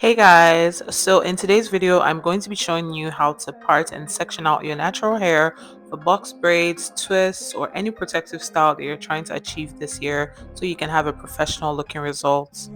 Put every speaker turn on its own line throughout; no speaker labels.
Hey guys, so in today's video I'm going to be showing you how to part and section out your natural hair for box braids, twists, or any protective style that you're trying to achieve this year so you can have a professional looking results.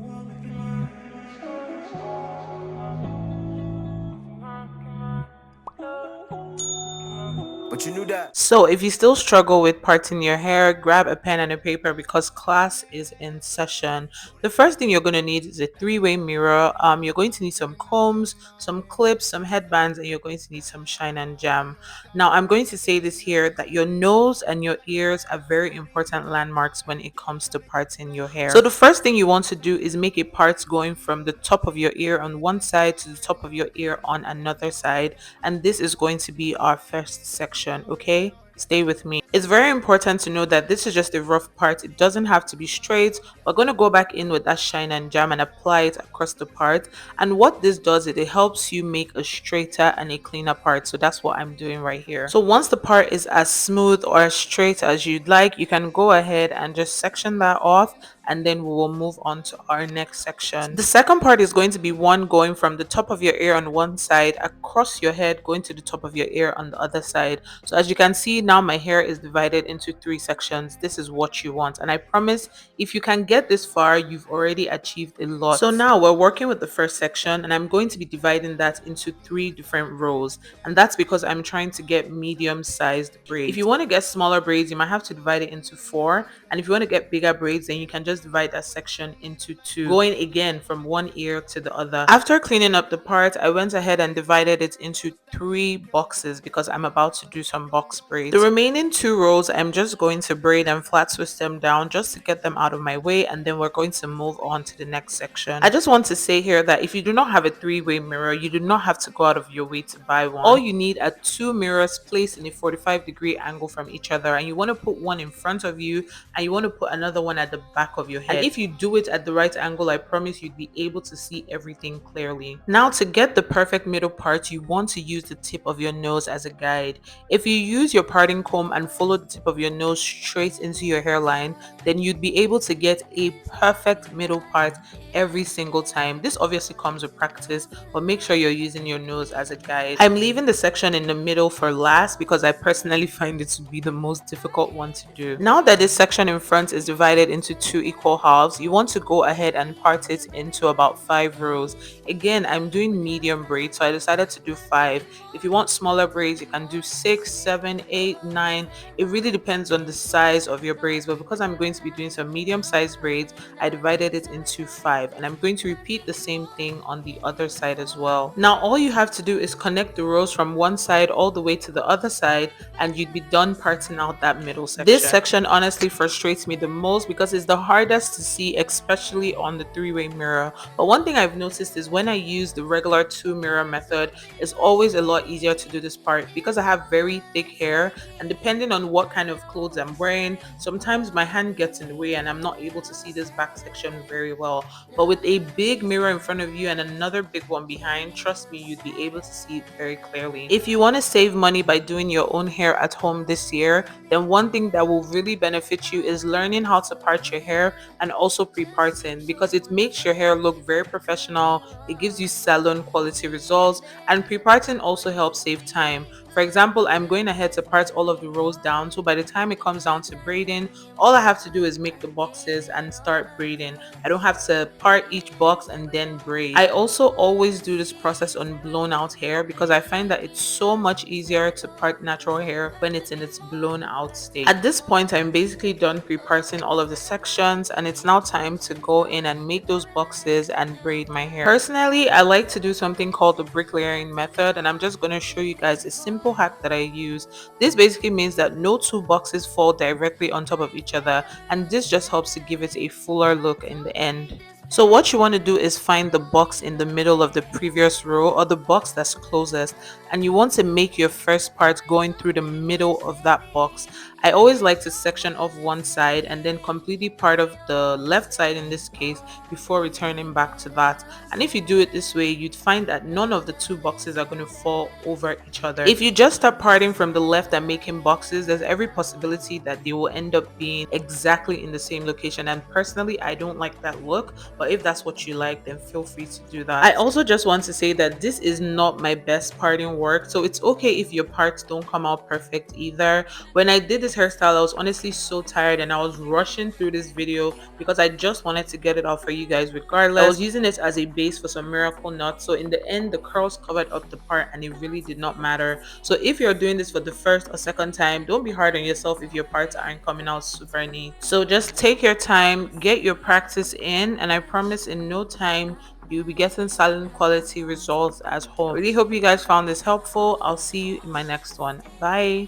But you knew that.
So if you still struggle with parting your hair, grab a pen and a paper because class is in session. The first thing you're going to need is a three-way mirror. You're going to need some combs, some clips, some headbands, and you're going to need some shine and jam. Now I'm going to say this here that your nose and your ears are very important landmarks when it comes to parting your hair. So the first thing you want to do is make a part going from the top of your ear on one side to the top of your ear on another side, and this is going to be our first section. Okay, stay with me. It's very important to know that this is just a rough part. It doesn't have to be straight. We're going to go back in with that shine and jam and apply it across the part, and what this does is it helps you make a straighter and a cleaner part. So that's what I'm doing right here. So once the part is as smooth or as straight as you'd like, you can go ahead and just section that off, and then we will move on to our next section. The second part is going to be one going from the top of your ear on one side across your head, going to the top of your ear on the other side. So as you can see now, my hair is divided into three sections. This is what you want, and I promise if you can get this far, you've already achieved a lot. So now we're working with the first section, and I'm going to be dividing that into three different rows, and that's because I'm trying to get medium sized braids. If you want to get smaller braids, you might have to divide it into four, and if you want to get bigger braids, then you can just divide that section into two, going again from one ear to the other. After cleaning up the part, I went ahead and divided it into three boxes because I'm about to do some box braids. The remaining two rows, I'm just going to braid and flat twist them down just to get them out of my way, and then we're going to move on to the next section. I just want to say here that if you do not have a three-way mirror, you do not have to go out of your way to buy one. All you need are two mirrors placed in a 45-degree angle from each other, and you want to put one in front of you and you want to put another one at the back of your head. And if you do it at the right angle, I promise you'd be able to see everything clearly. Now to get the perfect middle part, you want to use the tip of your nose as a guide. If you use your parting comb and follow the tip of your nose straight into your hairline, then you'd be able to get a perfect middle part every single time. This obviously comes with practice, but make sure you're using your nose as a guide. I'm leaving the section in the middle for last because I personally find it to be the most difficult one to do. Now that this section in front is divided into two equal halves, you want to go ahead and part it into about 5 rows. Again, I'm doing medium braids, so I decided to do 5. If you want smaller braids, you can do 6, 7, 8, 9. It really depends on the size of your braids, but because I'm going to be doing some medium sized braids, I divided it into 5, and I'm going to repeat the same thing on the other side as well. Now all you have to do is connect the rows from one side all the way to the other side, and you'd be done parting out that middle section. This section honestly frustrates me the most because it's the hardest to see, especially on the three-way mirror. But one thing I've noticed is when I use the regular 2 mirror method, it's always a lot easier to do this part because I have very thick hair, and depending on what kind of clothes I'm wearing, sometimes my hand gets in the way and I'm not able to see this back section very well. But with a big mirror in front of you and another big one behind, trust me, you'd be able to see it very clearly. If you want to save money by doing your own hair at home this year, then one thing that will really benefit you is learning how to part your hair and also pre-parting, because it makes your hair look very professional. It gives you salon quality results, and pre-parting also helps save time. For example, I'm going ahead to part all of the rows down, so by the time it comes down to braiding, all I have to do is make the boxes and start braiding. I don't have to part each box and then braid. I also always do this process on blown out hair because I find that it's so much easier to part natural hair when it's in its blown out state. At this point, I'm basically done pre-parting all of the sections, and it's now time to go in and make those boxes and braid my hair. Personally, I like to do something called the bricklayering method, and I'm just going to show you guys a simple hack that I use. This basically means that no two boxes fall directly on top of each other, and this just helps to give it a fuller look in the end. So what you want to do is find the box in the middle of the previous row, or the box that's closest, and you want to make your first part going through the middle of that box. I always like to section off one side and then completely part of the left side in this case before returning back to that. And if you do it this way, you'd find that none of the two boxes are going to fall over each other. If you just start parting from the left and making boxes, there's every possibility that they will end up being exactly in the same location, and personally I don't like that look. but if that's what you like, then feel free to do that. I also just want to say that this is not my best parting work, so it's okay if your parts don't come out perfect either. When I did this hairstyle, I was honestly so tired and I was rushing through this video because I just wanted to get it out for you guys regardless. I was using it as a base for some miracle knots, so in the end the curls covered up the part and it really did not matter. So if you're doing this for the first or second time, don't be hard on yourself if your parts aren't coming out super neat. So just take your time, get your practice in, and I promise in no time you'll be getting salon quality results at home. I really hope you guys found this helpful. I'll see you in my next one. Bye.